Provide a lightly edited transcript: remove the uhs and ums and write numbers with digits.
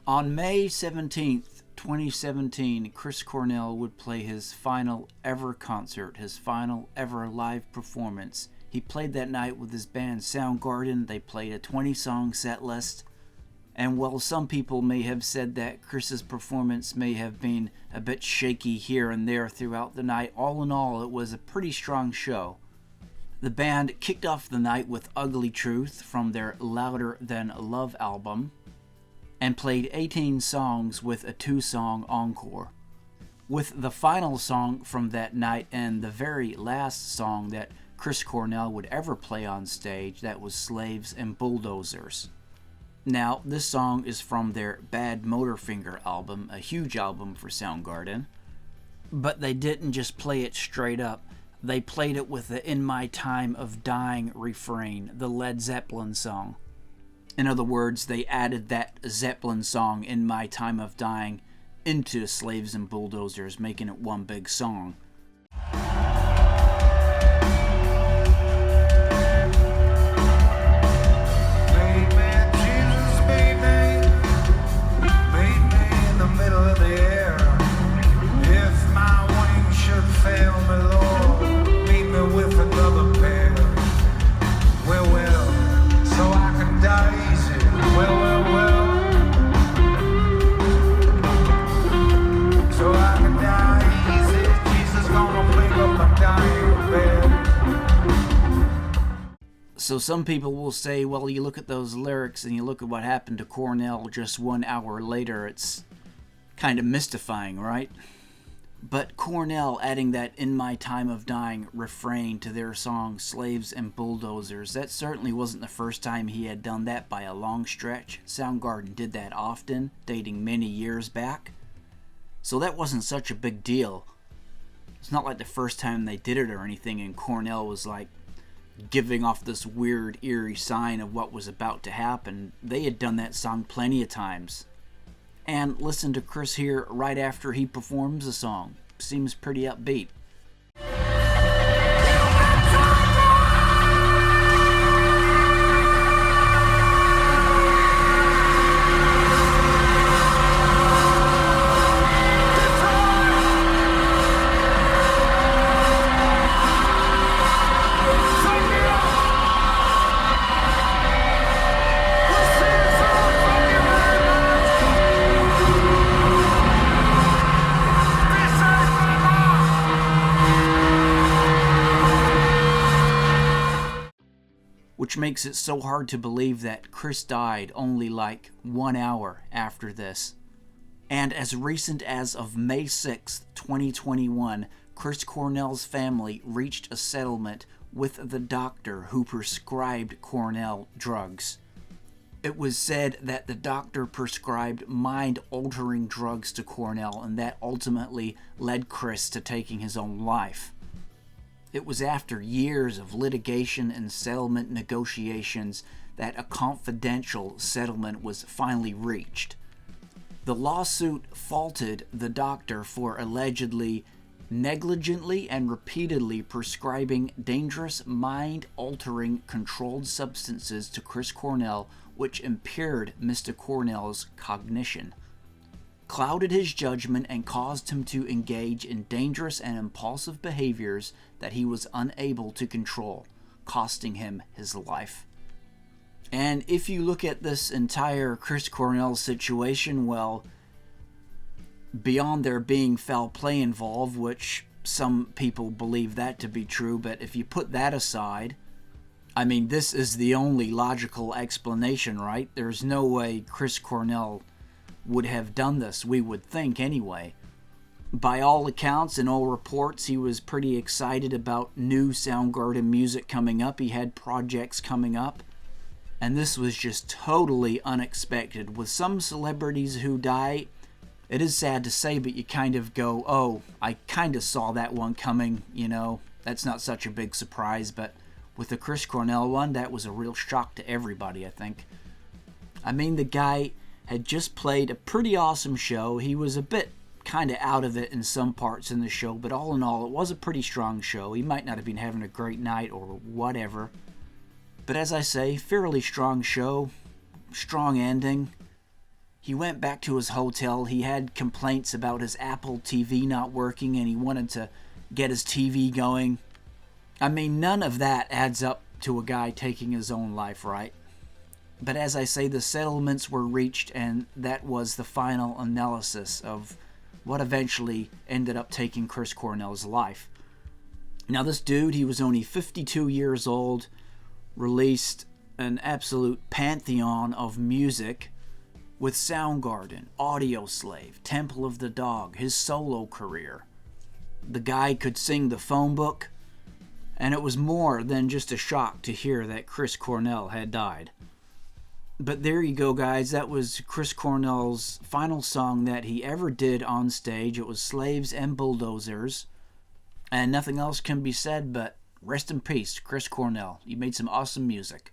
On May 17th, 2017, Chris Cornell would play his final ever concert, his final ever live performance. He played that night with his band Soundgarden. They played a 20-song set list. And while some people may have said that Chris's performance may have been a bit shaky here and there throughout the night, all in all, it was a pretty strong show. The band kicked off the night with Ugly Truth from their Louder Than Love album, and played 18 songs with a 2-song encore. With the final song from that night and the very last song that Chris Cornell would ever play on stage, that was Slaves and Bulldozers. Now, this song is from their Bad Motorfinger album, a huge album for Soundgarden, but they didn't just play it straight up. They played it with the In My Time of Dying refrain, the Led Zeppelin song. In other words, they added that Zeppelin song, In My Time of Dying, into Slaves and Bulldozers, making it one big song. So some people will say, well, you look at those lyrics and you look at what happened to Cornell just 1 hour later, it's kind of mystifying, right? But Cornell adding that In My Time of Dying refrain to their song Slaves and Bulldozers, that certainly wasn't the first time he had done that by a long stretch. Soundgarden did that often, dating many years back. So that wasn't such a big deal. It's not like the first time they did it or anything and Cornell was like giving off this weird, eerie sign of what was about to happen. They had done that song plenty of times. And listen to Chris here right after he performs the song. Seems pretty upbeat. Which makes it so hard to believe that Chris died only like 1 hour after this. And as recent as of May 6th, 2021, Chris Cornell's family reached a settlement with the doctor who prescribed Cornell drugs. It was said that the doctor prescribed mind-altering drugs to Cornell, and that ultimately led Chris to taking his own life. It was after years of litigation and settlement negotiations that a confidential settlement was finally reached. The lawsuit faulted the doctor for allegedly negligently and repeatedly prescribing dangerous mind-altering controlled substances to Chris Cornell, which impaired Mr. Cornell's cognition, clouded his judgment, and caused him to engage in dangerous and impulsive behaviors that he was unable to control, costing him his life. And if you look at this entire Chris Cornell situation, well, beyond there being foul play involved, which some people believe that to be true, but if you put that aside, I mean, this is the only logical explanation, right? There's no way Chris Cornell would have done this, we would think anyway. By all accounts and all reports, he was pretty excited about new Soundgarden music coming up. He had projects coming up. And this was just totally unexpected. With some celebrities who die, it is sad to say, but you kind of go, oh, I kind of saw that one coming, you know. That's not such a big surprise, but with the Chris Cornell one, that was a real shock to everybody, I think. I mean, the guy had just played a pretty awesome show. He was a bit kind of out of it in some parts in the show, but all in all, it was a pretty strong show. He might not have been having a great night or whatever. But as I say, fairly strong show, strong ending. He went back to his hotel. He had complaints about his Apple TV not working, and he wanted to get his TV going. I mean, none of that adds up to a guy taking his own life, right? But as I say, the settlements were reached, and that was the final analysis of what eventually ended up taking Chris Cornell's life. Now, this dude, he was only 52 years old, released an absolute pantheon of music with Soundgarden, Audioslave, Temple of the Dog, his solo career. The guy could sing the phone book, and it was more than just a shock to hear that Chris Cornell had died. But there you go, guys. That was Chris Cornell's final song that he ever did on stage. It was Slaves and Bulldozers. And nothing else can be said but rest in peace, Chris Cornell. You made some awesome music.